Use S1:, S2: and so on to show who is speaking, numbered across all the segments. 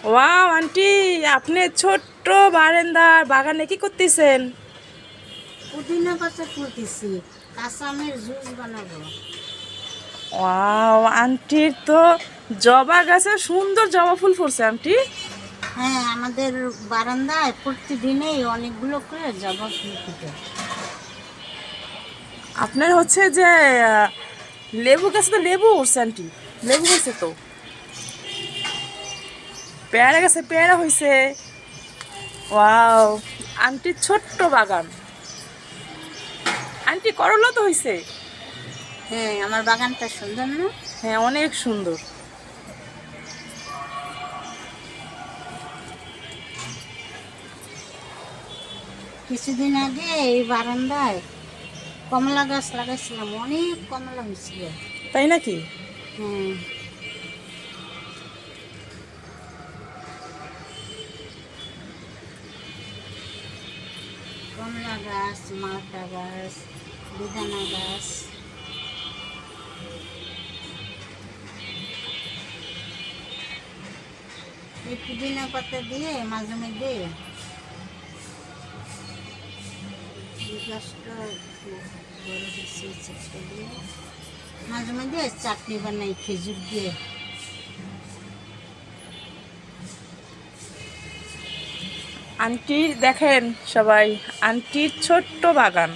S1: Wow aunty, আপনি ছোট্ট বারান্দার বাগানে কি করতেছেন?
S2: পুদিনা পাতা তুলতেছি, কাঁচা আমের জুস বানাবো।
S1: ওয়াও আন্টির তো জবা গাছে সুন্দর জবা ফুল ফুটছে আন্টি।
S2: হ্যাঁ, আমাদের বারান্দায় প্রতিদিনেই অনেকগুলো করে জবা ফুল ফুটে।
S1: আপনার হচ্ছে যে লেবু গাছে তো লেবু উঠছে আন্টি, লেবু হয়েছে তো। পেয়ারা গাছে পেয়ারা হয়েছে। ওয়াও আন্টির ছোট্ট বাগান। আন্টি করলা তো হয়েছে।
S2: হ্যাঁ, আমার বাগানটা সুন্দর না?
S1: হ্যাঁ অনেক সুন্দর।
S2: কিছুদিন আগে এই বারান্দায় কমলা গাছ লাগাইছিলাম, অনেক কমলা হয়েছিল।
S1: তাই নাকি?
S2: হ্যাঁ, কমলা গাছ, মালটা গাছ, বেদানা গাছ। এই পুদিনা পাতা দিয়ে মাঝে মধ্যে এই গাছটা একটু বড় হচ্ছে, চারটা দিয়ে মাঝে মধ্যে চাটনি বানাই খেজুর দিয়ে।
S1: আন্টির দেখেন সবাই, আন্টির ছোট্ট বাগান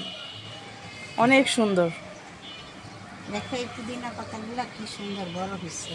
S1: অনেক সুন্দর।
S2: দেখো এই পুদিনা পাতাগুলা কি সুন্দর বড় হয়েছে।